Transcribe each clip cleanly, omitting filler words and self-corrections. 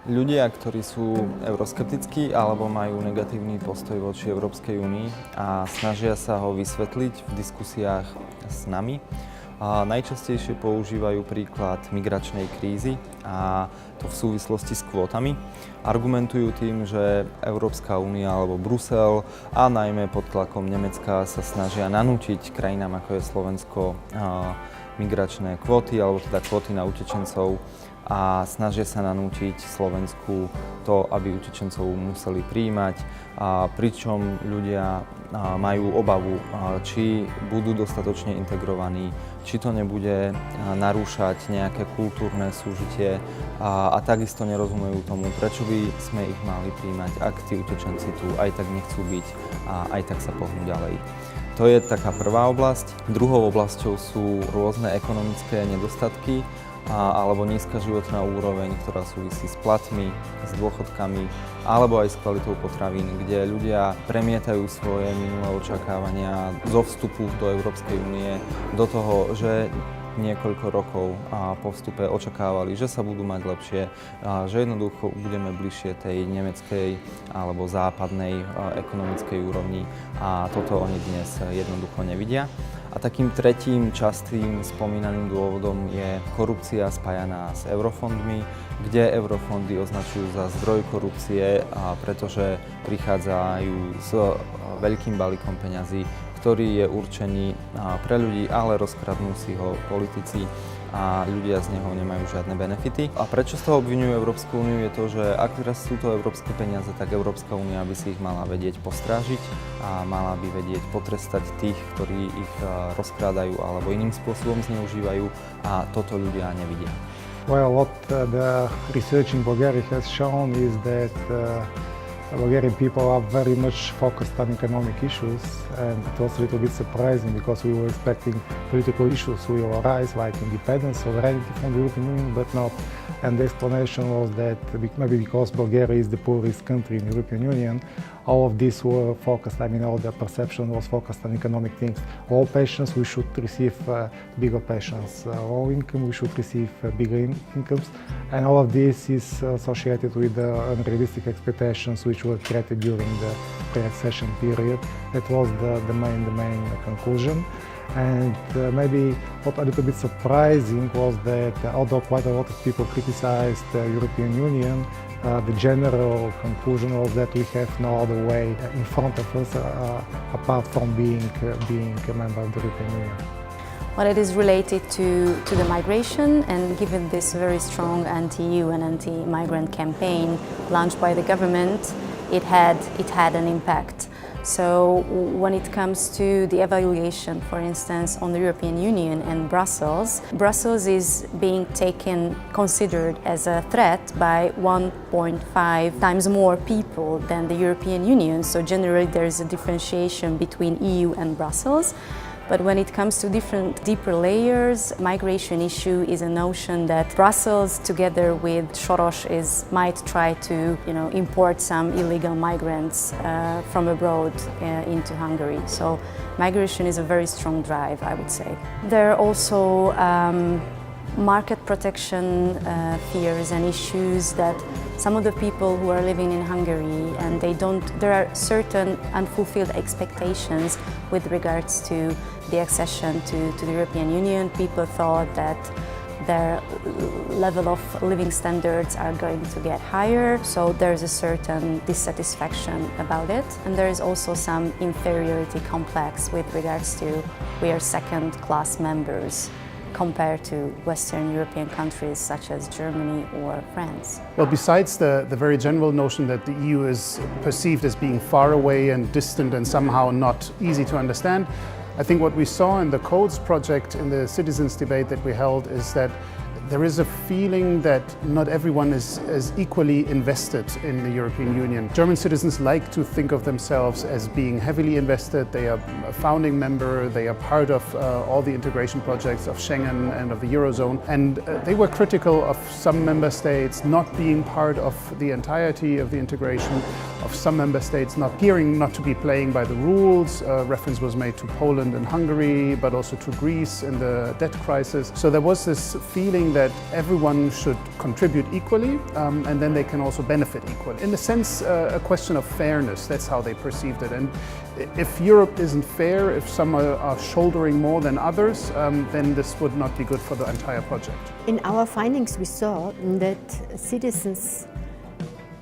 Ľudia, ktorí sú euroskeptickí alebo majú negatívny postoj voči Európskej únii a snažia sa ho vysvetliť v diskusiách s nami, najčastejšie používajú príklad migračnej krízy a to v súvislosti s kvótami. Argumentujú tým, že Európska únia alebo Brusel a najmä pod tlakom Nemecka sa snažia nanútiť krajinám ako je Slovensko migračné kvóty alebo teda kvóty na utečencov a snažia sa nanútiť Slovensku to, aby utečencov museli prijímať, pričom ľudia majú obavu, či budú dostatočne integrovaní, či to nebude narúšať nejaké kultúrne súžitie a takisto nerozumejú tomu, prečo by sme ich mali prijímať, ak tí utečenci tu aj tak nechcú byť a aj tak sa pohnú ďalej. To je taká prvá oblasť. Druhou oblasťou sú rôzne ekonomické nedostatky alebo nízka životná úroveň, ktorá súvisí s platmi, s dôchodkami alebo aj s kvalitou potravín, kde ľudia premietajú svoje minulé očakávania zo vstupu do Európskej únie do toho, že niekoľko rokov po vstupe očakávali, že sa budú mať lepšie, že jednoducho budeme bližšie tej nemeckej alebo západnej ekonomickej úrovni a toto oni dnes jednoducho nevidia. A takým tretím častým spomínaným dôvodom je korupcia spájaná s eurofondmi, kde eurofondy označujú za zdroj korupcie, pretože prichádzajú s veľkým balíkom peňazí, ktorý je určený pre ľudí, ale rozkradnú si ho politici a ľudia z neho nemajú žiadne benefity. A prečo z toho obviňujú Európsku úniu je to, že ak teraz sú to európske peniaze, tak Európska únia by si ich mala vedieť postrážiť a mala by vedieť potrestať tých, ktorí ich rozkrádajú alebo iným spôsobom zneužívajú a toto ľudia nevidia. Well, what the research in Bulgaria has shown is that Bulgarian people are very much focused on economic issues, and it was a little bit surprising because we were expecting political issues will arise like independence, sovereignty from the European Union, but not. And the explanation was that maybe because Bulgaria is the poorest country in the European Union, all of this were focused, all the perception was focused on economic things. Low pensions, we should receive bigger pensions. Low income, we should receive bigger incomes. And all of this is associated with the unrealistic expectations which were created during the pre-accession period. That was the main conclusion. And maybe what a little bit surprising was that although quite a lot of people criticized the European Union, the general conclusion was that we have no other way in front of us apart from being a member of the European Union. Well, it is related to the migration, and given this very strong anti-EU and anti-migrant campaign launched by the government, it had an impact. So when it comes to the evaluation, for instance, on the European Union and Brussels is being considered as a threat by 1.5 times more people than the European Union. So generally there is a differentiation between EU and Brussels. But when it comes to deeper layers, migration issue is a notion that Brussels, together with Soros, might try to, import some illegal migrants from abroad into Hungary. So migration is a very strong drive, I would say. There are also market protection fears and issues that some of the people who are living in Hungary and there are certain unfulfilled expectations with regards to the accession to the European Union. People thought that their level of living standards are going to get higher, so there's a certain dissatisfaction about it. And there is also some inferiority complex with regards to we are second-class members compared to Western European countries such as Germany or France. Well, besides the very general notion that the EU is perceived as being far away and distant and somehow not easy to understand, I think what we saw in the Codes project, in the citizens debate that we held, is that there is a feeling that not everyone is as equally invested in the European Union. German citizens like to think of themselves as being heavily invested. They are a founding member, they are part of all the integration projects of Schengen and of the Eurozone. And they were critical of some member states not being part of the entirety of the integration, of of some member states not appearing not to be playing by the rules. Reference was made to Poland and Hungary, but also to Greece in the debt crisis. So there was this feeling that everyone should contribute equally, and then they can also benefit equally. In a sense, a question of fairness, that's how they perceived it. And if Europe isn't fair, if some are shouldering more than others, then this would not be good for the entire project. In our findings, we saw that citizens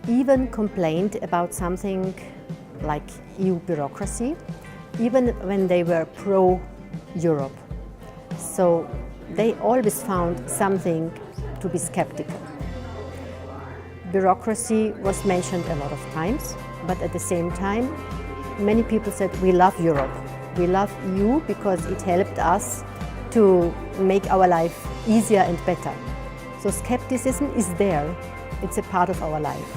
even complained about something like EU bureaucracy, even when they were pro-Europe. So they always found something to be skeptical. Bureaucracy was mentioned a lot of times, but at the same time, many people said, we love Europe. We love EU because it helped us to make our life easier and better. So skepticism is there. It's a part of our life.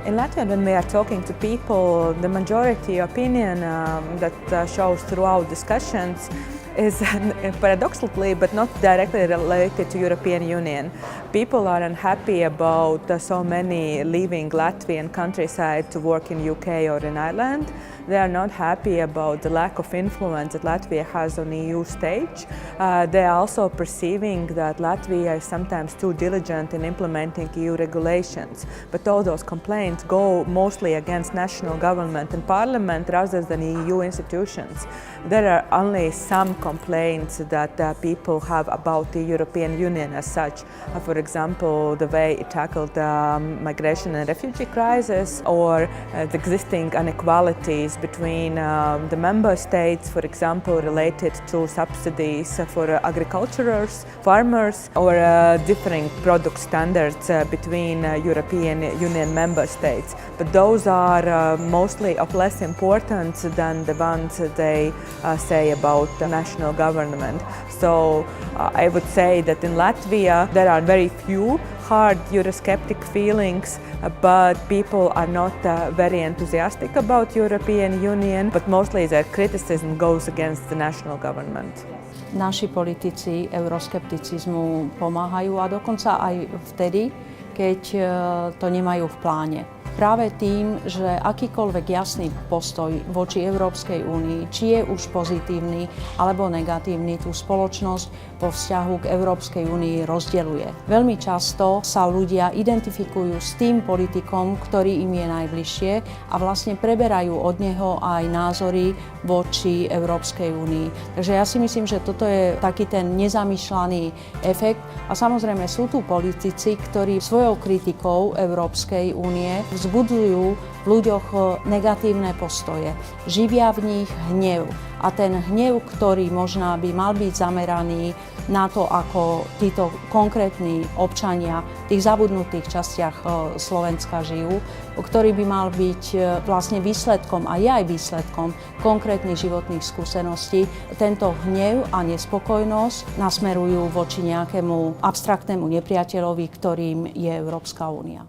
In Latvia, when we are talking to people, the majority opinion that shows throughout discussions is paradoxically but not directly related to European Union. People are unhappy about so many leaving Latvian countryside to work in UK or in Ireland. They are not happy about the lack of influence that Latvia has on the EU stage. They are also perceiving that Latvia is sometimes too diligent in implementing EU regulations. But all those complaints go mostly against national government and parliament rather than EU institutions. There are only some complaints that people have about the European Union as such. For example, the way it tackled the migration and refugee crisis, or the existing inequalities between the member states, for example, related to subsidies for agriculturers, farmers, or differing product standards between European Union member states. But those are mostly of less importance than the ones they say about the national government. So I would say that in Latvia there are very few hard Eurosceptic feelings, but people are not very enthusiastic about European Union, but mostly their criticism goes against the national government. Naši politici euroskepticizmu pomáhajú a dokonca aj vtedy, keď to nemajú v pláne. Práve tým, že akýkoľvek jasný postoj voči Európskej únii, či je už pozitívny alebo negatívny, tú spoločnosť vo vzťahu k Európskej únii rozdeľuje. Veľmi často sa ľudia identifikujú s tým politikom, ktorý im je najbližšie a vlastne preberajú od neho aj názory voči Európskej únii. Takže ja si myslím, že toto je taký ten nezamýšľaný efekt a samozrejme sú tu politici, ktorí svojou kritikou Európskej únie vzbudzujú v ľuďoch negatívne postoje. Živia v nich hnev. A ten hnev, ktorý možno by mal byť zameraný na to, ako títo konkrétni občania v tých zabudnutých častiach Slovenska žijú, ktorý by mal byť vlastne výsledkom a je aj výsledkom konkrétnych životných skúseností. Tento hnev a nespokojnosť nasmerujú voči nejakému abstraktnému nepriateľovi, ktorým je Európska únia.